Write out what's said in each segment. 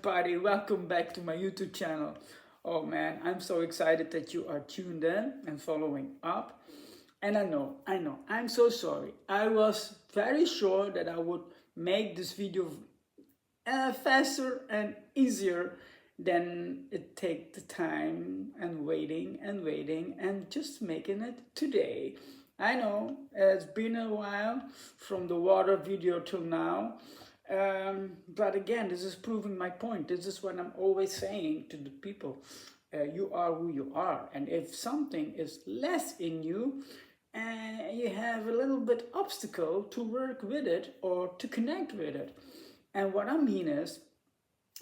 everybody, welcome back to my YouTube channel. Oh man, I'm so excited that you are tuned in and following up. And I know, I'm so sorry. I was very sure that I would make this video faster and easier than it take the time and waiting and just making it today. I know it's been a while from the water video till now, but again, this is proving my point. This is what I'm always saying to the people. You are who you are, and if something is less in you and you have a little bit obstacle to work with it or to connect with it. And what I mean is,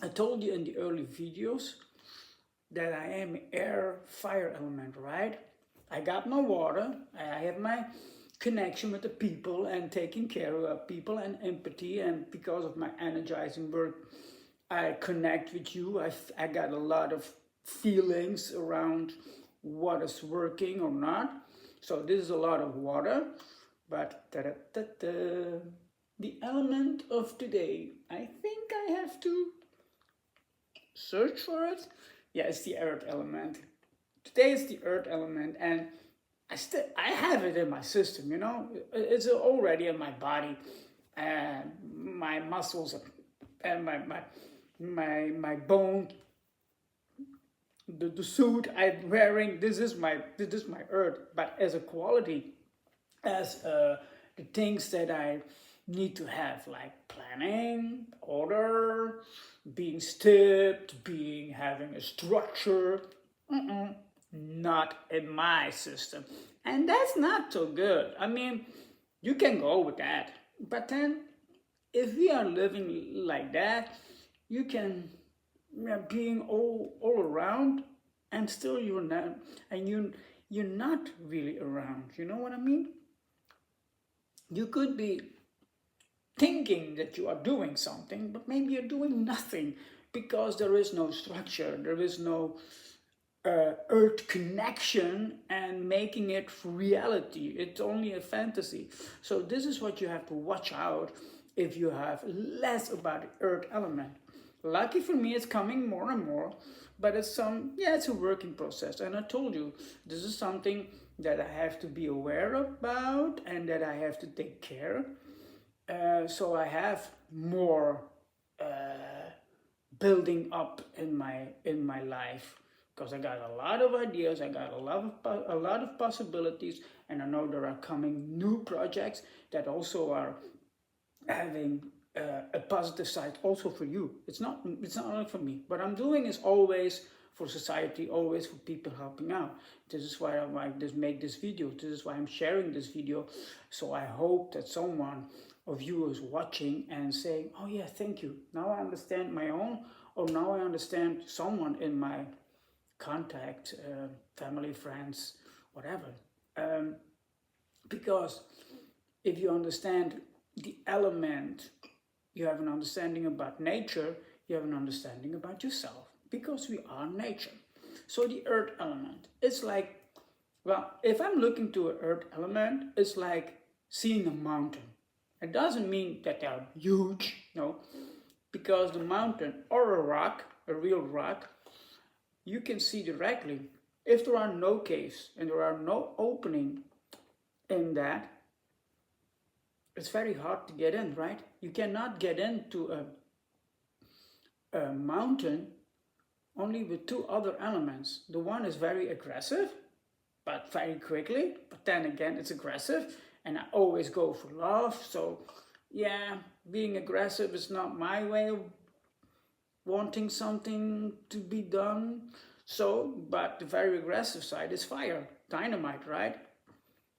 I told you in the early videos that I am air fire element, right? I got my water, I have my connection with the people and taking care of people and empathy, and because of my energizing work, I connect with you. I got a lot of feelings around what is working or not. So this is a lot of water, but the element of today, I think I have to search for it. Yeah, it's the earth element. Today is the earth element, and I have it in my system, you know. It's already in my body, and my muscles and my bone, the suit I'm wearing. This is my earth, but as a quality, as the things that I need to have, like planning, order, being stepped, having a structure. Not in my system, and that's not so good. I mean, you can go with that, but then if we are living like that, you can being all around, and still you're not, and you're not really around. You know what I mean? You could be thinking that you are doing something, but maybe you're doing nothing because there is no structure, there is no earth connection and making it reality. It's only a fantasy. So this is what you have to watch out if you have less about the earth element. Lucky for me, it's coming more and more, but it's it's a working process. And I told you, this is something that I have to be aware about and that I have to take care. So I have more building up in my life, because I got a lot of ideas, I got a lot of possibilities, and I know there are coming new projects that also are having a positive side also for you. It's not only for me. What I'm doing is always for society, always for people helping out. This is why I make this video. This is why I'm sharing this video. So I hope that someone of you is watching and saying, oh yeah, thank you. Now I understand my own, or now I understand someone in my contact, family, friends, whatever. Because if you understand the element, you have an understanding about nature, you have an understanding about yourself, because we are nature. So the earth element, it's like, well, if I'm looking to an earth element, it's like seeing a mountain. It doesn't mean that they're huge, no, because the mountain or a rock, a real rock, you can see directly. If there are no caves and there are no opening in that, it's very hard to get in, right? You cannot get into a mountain only with two other elements. The one is very aggressive, but very quickly, but then again it's aggressive, and I always go for love. So yeah, being aggressive is not my way of wanting something to be done. So, but the very aggressive side is fire, dynamite, right?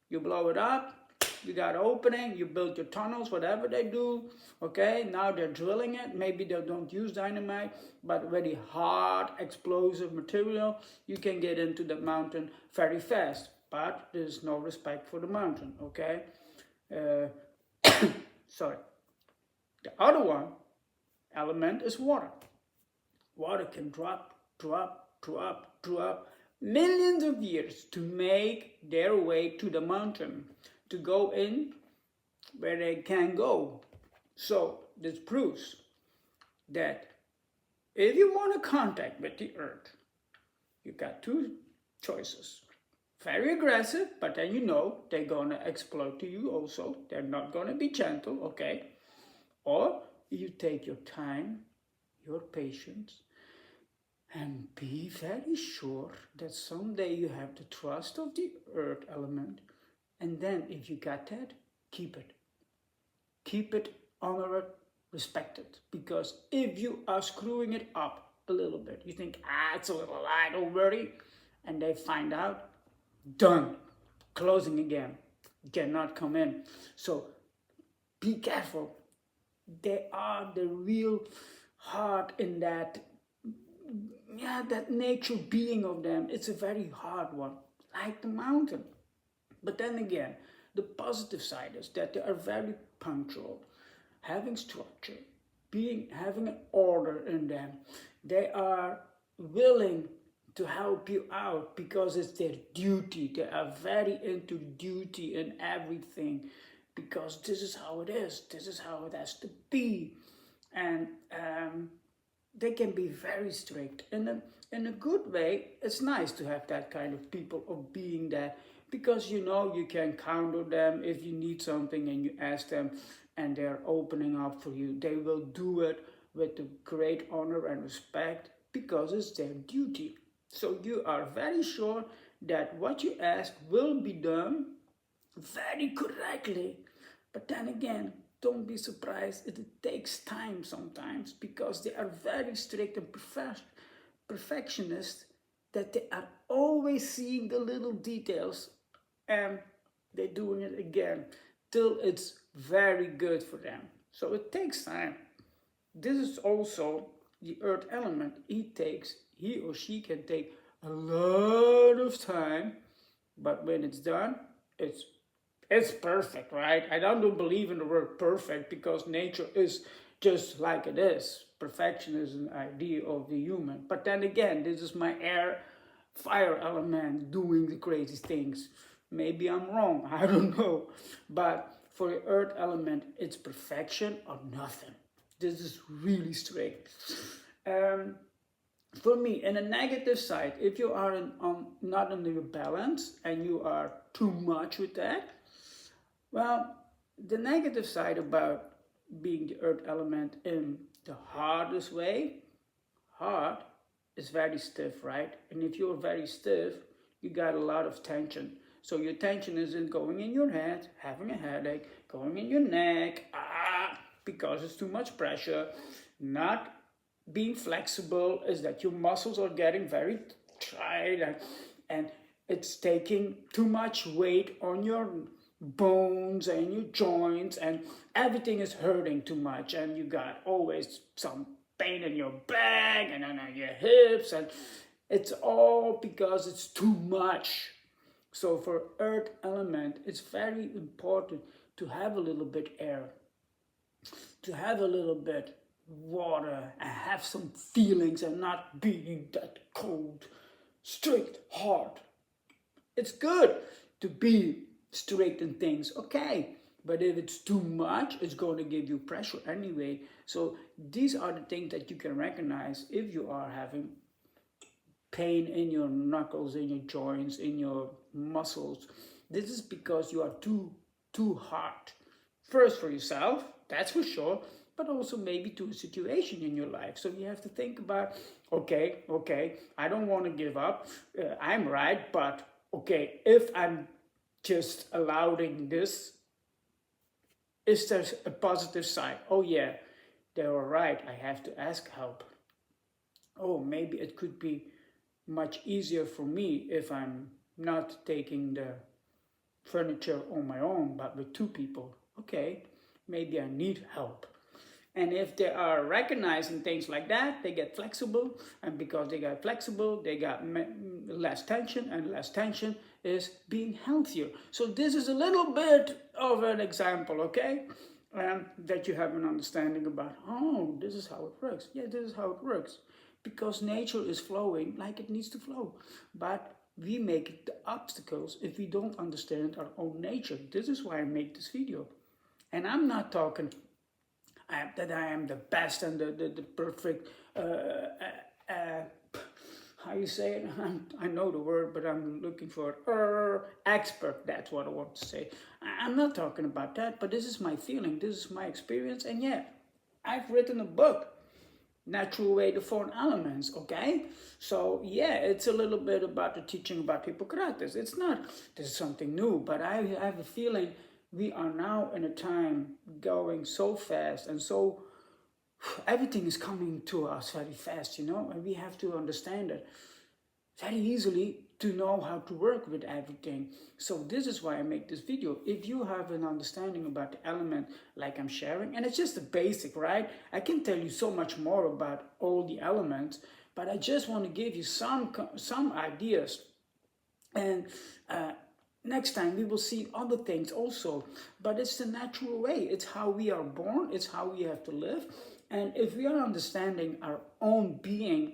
You blow it up, you got opening, you build your tunnels, whatever they do. Okay, now they're drilling it. Maybe they don't use dynamite, but very hard, explosive material. You can get into the mountain very fast, but there's no respect for the mountain, okay? Sorry. The other element is water. Water can drop millions of years to make their way to the mountain, to go in where they can go. So this proves that If you want to contact with the earth, you got two choices. Very aggressive, but then you know they're gonna exploit to you also. They're not gonna be gentle, okay? Or you take your time, your patience, and be very sure that someday you have the trust of the earth element. And then if you got that, keep it. Keep it, honor it, respect it. Because if you are screwing it up a little bit, you think, it's a little lie, don't worry, and they find out, done, closing again, cannot come in. So be careful. They are the real heart in that, that nature being of them. It's a very hard one, like the mountain. But then again, the positive side is that they are very punctual, having structure, having an order in them. They are willing to help you out because it's their duty. They are very into duty in everything because this is how it is. This is how it has to be. And they can be very strict. In a good way, it's nice to have that kind of people of being there because you know you can count on them if you need something and you ask them and they're opening up for you. They will do it with a great honor and respect because it's their duty. So you are very sure that what you ask will be done very correctly. But then again, don't be surprised if it takes time sometimes because they are very strict and perfectionist that they are always seeing the little details and they're doing it again till it's very good for them. So it takes time. This is also the earth element. He or she can take a lot of time, but when it's done, it's perfect, right? I don't believe in the word perfect because nature is just like it is. Perfection is an idea of the human. But then again, this is my fire element doing the crazy things. Maybe I'm wrong, I don't know. But for the earth element, it's perfection or nothing. This is really strict. For me, in a negative side, if you are not in your balance and you are too much with that, well, the negative side about being the earth element in the hardest way, hard is very stiff, right? And if you're very stiff, you got a lot of tension. So your tension isn't going in your head, having a headache, going in your neck, because it's too much pressure. Not being flexible is that your muscles are getting very tight and it's taking too much weight on your bones and your joints and everything is hurting too much and you got always some pain in your back and on your hips and it's all because it's too much. So for earth element, it's very important to have a little bit air, to have a little bit water and have some feelings and not being that cold, strict, hard. It's good to be strict in things, okay, but if it's too much, it's going to give you pressure anyway. So these are the things that you can recognize if you are having pain in your knuckles, in your joints, in your muscles. This is because you are too hard. First for yourself, that's for sure, but also maybe to a situation in your life. So you have to think about, okay, I don't want to give up. I'm right, but okay, if I'm just allowing this, is there a positive side? Oh yeah, they were right, I have to ask help. Oh, maybe it could be much easier for me if I'm not taking the furniture on my own, but with two people. Okay, maybe I need help. And if they are recognizing things like that, they get flexible. And because they got flexible, they got less tension, and less tension is being healthier. So this is a little bit of an example, okay? That you have an understanding about, oh, this is how it works. Yeah, this is how it works. Because nature is flowing like it needs to flow. But we make it the obstacles if we don't understand our own nature. This is why I make this video. And I'm not talking that I am the best and the perfect how you say it? I know the word, but I'm looking for expert. That's what I want to say. I'm not talking about that, but this is my feeling. This is my experience. And yeah, I've written a book, Natural Way to 4 Elements, okay? So yeah, it's a little bit about the teaching about Hippocrates. It's not, this is something new, but I have a feeling we are now in a time going so fast and so everything is coming to us very fast, you know, and we have to understand it very easily to know how to work with everything. So this is why I make this video. If you have an understanding about the element like I'm sharing, and it's just the basic, right? I can tell you so much more about all the elements, but I just want to give you some ideas. And next time we will see other things also, but it's the natural way. It's how we are born, it's how we have to live. And if we are understanding our own being,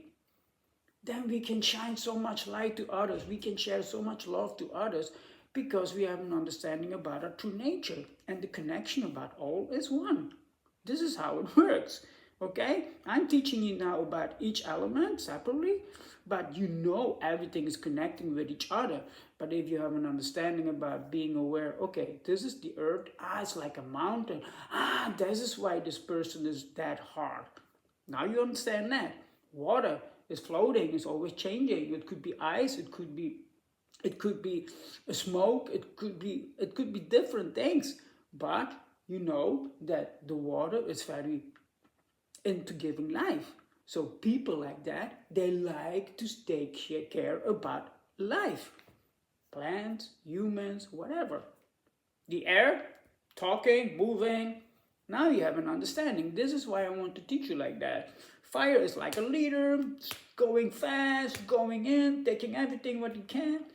then we can shine so much light to others. We can share so much love to others because we have an understanding about our true nature and the connection about all is one. This is how it works. Okay, I'm teaching you now about each element separately, but you know everything is connecting with each other. But if you have an understanding about being aware, okay, this is the earth, it's like a mountain, this is why this person is that hard. Now you understand that. Water is floating, it's always changing. It could be ice, it could be a smoke, it could be different things. But you know that the water is very into giving life. So people like that, they like to take care about life. Plants, humans, whatever. The air, talking, moving. Now you have an understanding. This is why I want to teach you like that. Fire is like a leader, going fast, going in, taking everything what you can.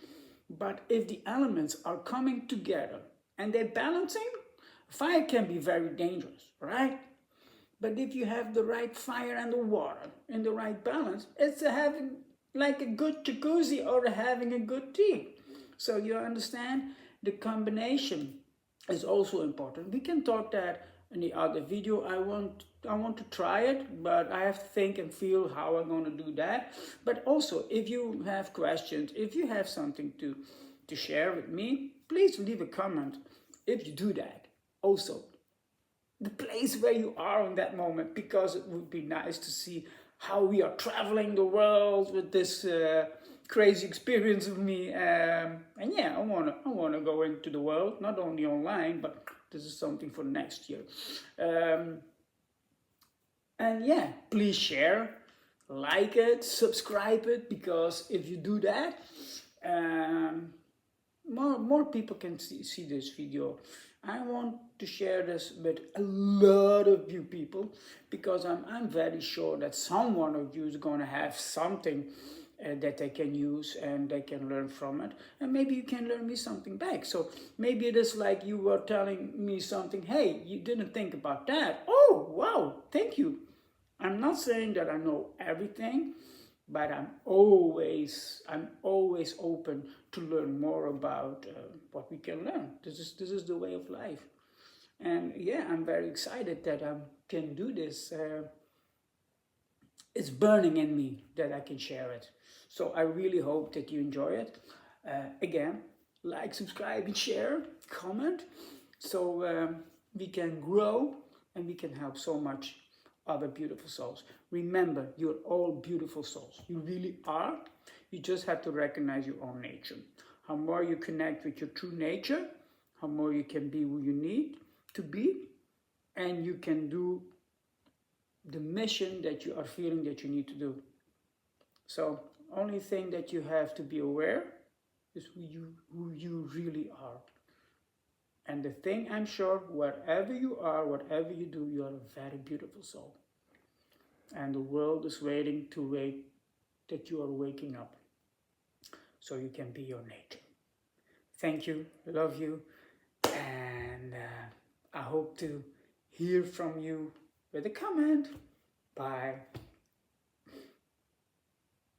But if the elements are coming together and they're balancing, fire can be very dangerous, right? But if you have the right fire and the water in the right balance, it's having like a good jacuzzi or having a good tea. So you understand the combination is also important. We can talk that in the other video. I want to try it, but I have to think and feel how I'm going to do that. But also, if you have questions, if you have something to share with me, please leave a comment. If you do that, also the place where you are in that moment, because it would be nice to see how we are traveling the world with this crazy experience of me. And yeah, I wanna go into the world, not only online, but this is something for next year. And yeah, please share, like it, subscribe it, because if you do that, more people can see this video. I want to share this with a lot of you people, because I'm very sure that some one of you is going to have something that they can use and they can learn from it, and maybe you can learn me something back. So maybe it is like you were telling me something, hey, you didn't think about that. Oh wow, thank you. I'm not saying that I know everything, but I'm always open to learn more about what we can learn. This is the way of life. And yeah, I'm very excited that I can do this. It's burning in me that I can share it. So I really hope that you enjoy it. Again, like, subscribe, and share, comment, so we can grow and we can help so much other beautiful souls. Remember, you're all beautiful souls. You really are. You just have to recognize your own nature. How more you connect with your true nature, how more you can be who you need to be, and you can do the mission that you are feeling that you need to do. So only thing that you have to be aware is who you really are. And the thing I'm sure, wherever you are, whatever you do, you are a very beautiful soul. And the world is waiting that you are waking up, so you can be your nature. Thank you, love you, and I hope to hear from you with a comment. Bye.